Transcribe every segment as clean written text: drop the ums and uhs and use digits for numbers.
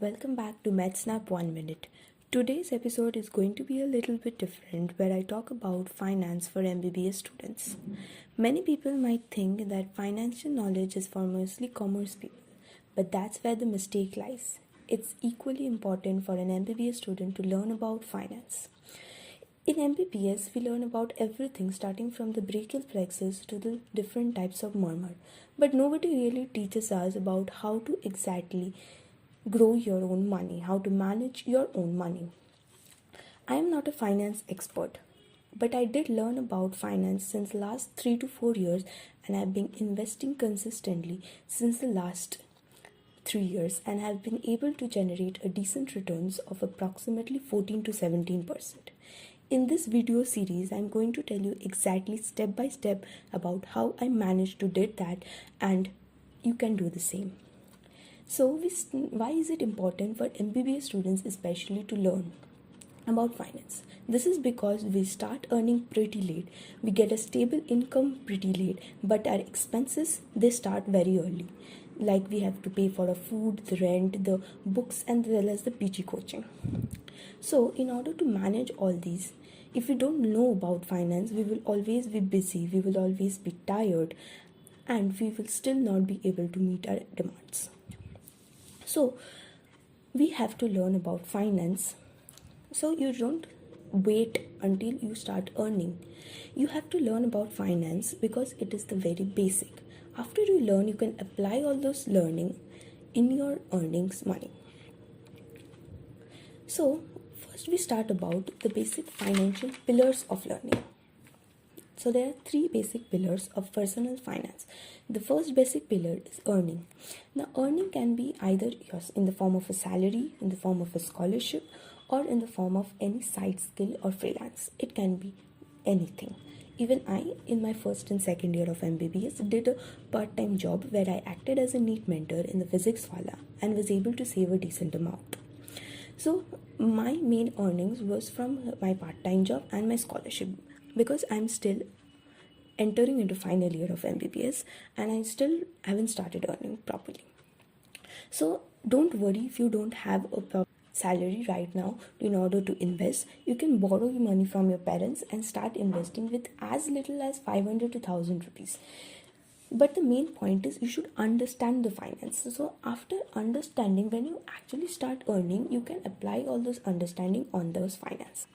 Welcome back to MedSnap 1 Minute. Today's episode is going to be a little bit different where I talk about finance for MBBS students. Many people might think that financial knowledge is for mostly commerce people, but that's where the mistake lies. It's equally important for an MBBS student to learn about finance. In MBBS, we learn about everything starting from the brachial plexus to the different types of murmur, but nobody really teaches us about how to exactly grow your own money, how to manage your own money. I am not a finance expert, but I did learn about finance since the last 3 to 4 years, and I've been investing consistently since the last 3 years and have been able to generate a decent returns of approximately 14 to 17%. In this video series, I'm going to tell you exactly step by step about how I managed to do that, and you can do the same. So, why is it important for MBBS students especially to learn about finance? This is because we start earning pretty late. We get a stable income pretty late, but our expenses, they start very early. Like we have to pay for our food, the rent, the books, and as well as the PG coaching. So, in order to manage all these, if we don't know about finance, we will always be busy, we will always be tired, and we will still not be able to meet our demands. So, we have to learn about finance. So, you don't wait until you start earning. You have to learn about finance because it is the very basic. After you learn, you can apply all those learning in your earnings money. So, first we start about the basic financial pillars of learning. So there are 3 basic pillars of personal finance. The first basic pillar is earning. Now earning can be either in the form of a salary, in the form of a scholarship, or in the form of any side skill or freelance. It can be anything. Even I, in my first and second year of MBBS, did a part-time job where I acted as a NEET mentor in the physics wala and was able to save a decent amount. So my main earnings was from my part-time job and my scholarship, because I'm still entering into final year of MBBS and I still haven't started earning properly. So don't worry if you don't have a proper salary right now in order to invest. You can borrow your money from your parents and start investing with as little as 500 to 1000 rupees. But the main point is you should understand the finance. So after understanding, when you actually start earning, you can apply all those understanding on those finance.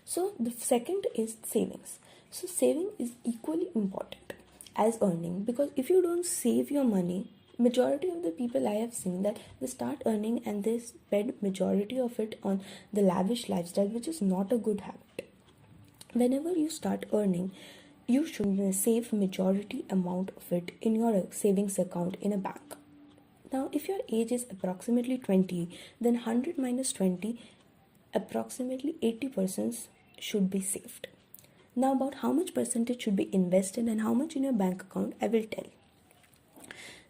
So the second is savings. So saving is equally important as earning, because if you don't save your money, majority of the people I have seen that they start earning and they spend majority of it on the lavish lifestyle, which is not a good habit. Whenever you start earning, you should save majority amount of it in your savings account in a bank. Now if your age is approximately 20, then 100 minus 20, approximately 80% should be saved. Now about how much percentage should be invested and how much in your bank account, I will tell.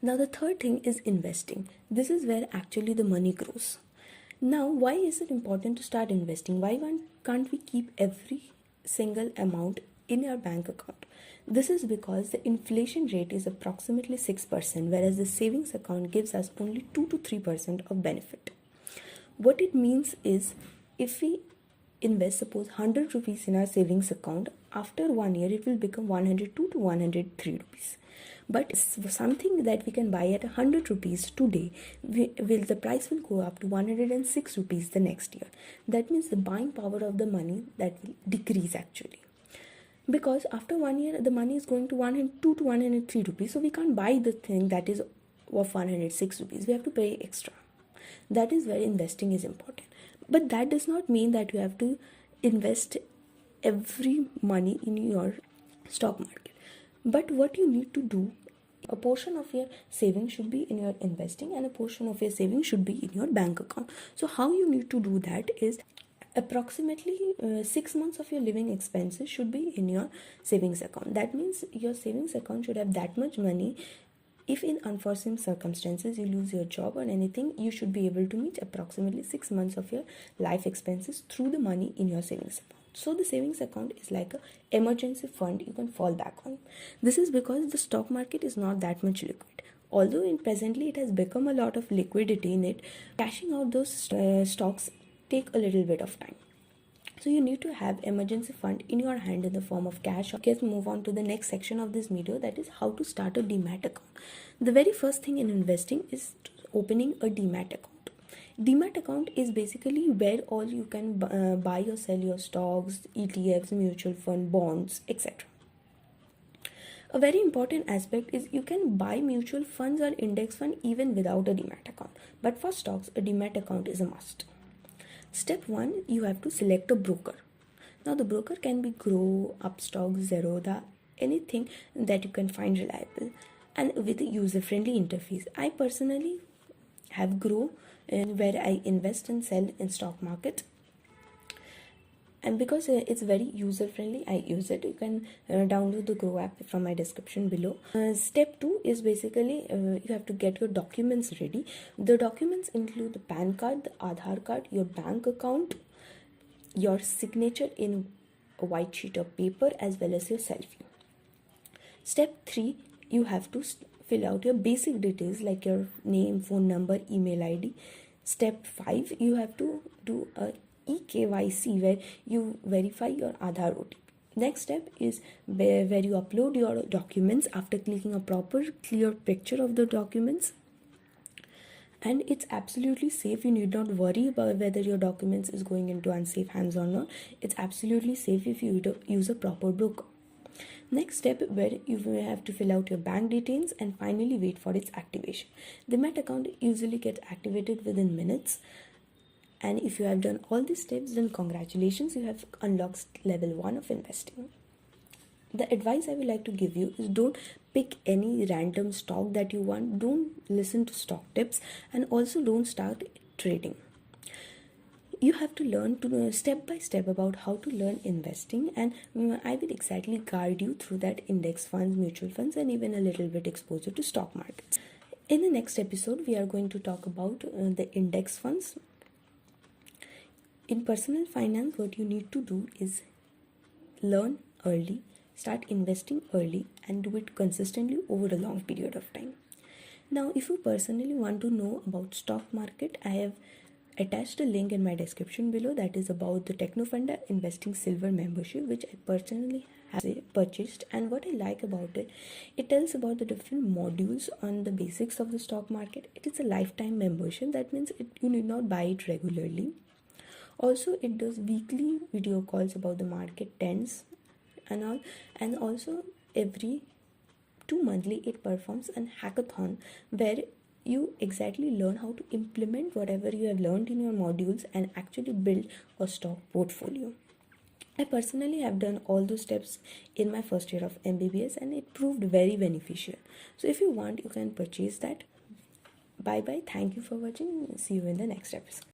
Now the third thing is investing. This is where actually the money grows. Now why is it important to start investing? Why can't we keep every single amount in your bank account? This is because the inflation rate is approximately 6%, whereas the savings account gives us only 2 to 3% of benefit. What it means is, if we invest suppose 100 rupees in our savings account, after 1 year it will become 102 to 103 rupees. But something that we can buy at 100 rupees today, the price will go up to 106 rupees the next year. That means the buying power of the money that will decrease actually. Because after 1 year the money is going to 102 to 103 rupees, so we can't buy the thing that is of 106 rupees. We have to pay extra. That is where investing is important. But that does not mean that you have to invest every money in your stock market. But what you need to do, a portion of your savings should be in your investing and a portion of your savings should be in your bank account. So how you need to do that is, approximately 6 months of your living expenses should be in your savings account. That means your savings account should have that much money. If in unforeseen circumstances you lose your job or anything, you should be able to meet approximately 6 months of your life expenses through the money in your savings account. So the savings account is like an emergency fund you can fall back on. This is because the stock market is not that much liquid. Although presently it has become a lot of liquidity in it, cashing out those stocks take a little bit of time. So you need to have emergency fund in your hand in the form of cash. Let's move on to the next section of this video, that is how to start a Demat account. The very first thing in investing is opening a Demat account. Demat account is basically where all you can buy or sell your stocks, ETFs, mutual fund, bonds, etc. A very important aspect is you can buy mutual funds or index fund even without a Demat account. But for stocks, a Demat account is a must. Step 1, you have to select a broker. Now the broker can be GROWW, Upstock, Zerodha, anything that you can find reliable and with a user-friendly interface. I personally have GROWW where I invest and sell in stock market. And because it's very user friendly, I use it. You can download the GROWW app from my description below. Step 2 is basically you have to get your documents ready. The documents include the PAN card, the Aadhaar card, your bank account, your signature in a white sheet of paper, as well as your selfie. Step 3, you have to fill out your basic details like your name, phone number, email ID. Step 5, you have to do a eKYC where you verify your Aadhaar OTP. Next step is where you upload your documents after clicking a proper clear picture of the documents. And it's absolutely safe. You need not worry about whether your documents is going into unsafe hands or not. It's absolutely safe if you use a proper broker. Next step, where you have to fill out your bank details and finally wait for its activation. The Demat account usually gets activated within minutes. And if you have done all these steps, then congratulations, you have unlocked level 1 of investing. The advice I would like to give you is don't pick any random stock that you want, don't listen to stock tips, and also don't start trading. You have to learn to know step by step about how to learn investing, and I will exactly guide you through that index funds, mutual funds, and even a little bit exposure to stock markets. In the next episode, we are going to talk about the index funds. In personal finance, what you need to do is learn early, start investing early, and do it consistently over a long period of time. Now, if you personally want to know about stock market, I have attached a link in my description below that is about the Technofunda Investing Silver membership, which I personally have purchased. And what I like about it, it tells about the different modules on the basics of the stock market. It is a lifetime membership. That means you need not buy it regularly. Also, it does weekly video calls about the market trends and all, and also every 2 monthly it performs an hackathon where you exactly learn how to implement whatever you have learned in your modules and actually build a stock portfolio. I personally have done all those steps in my first year of MBBS and it proved very beneficial. So if you want, you can purchase that. Bye bye. Thank you for watching. See you in the next episode.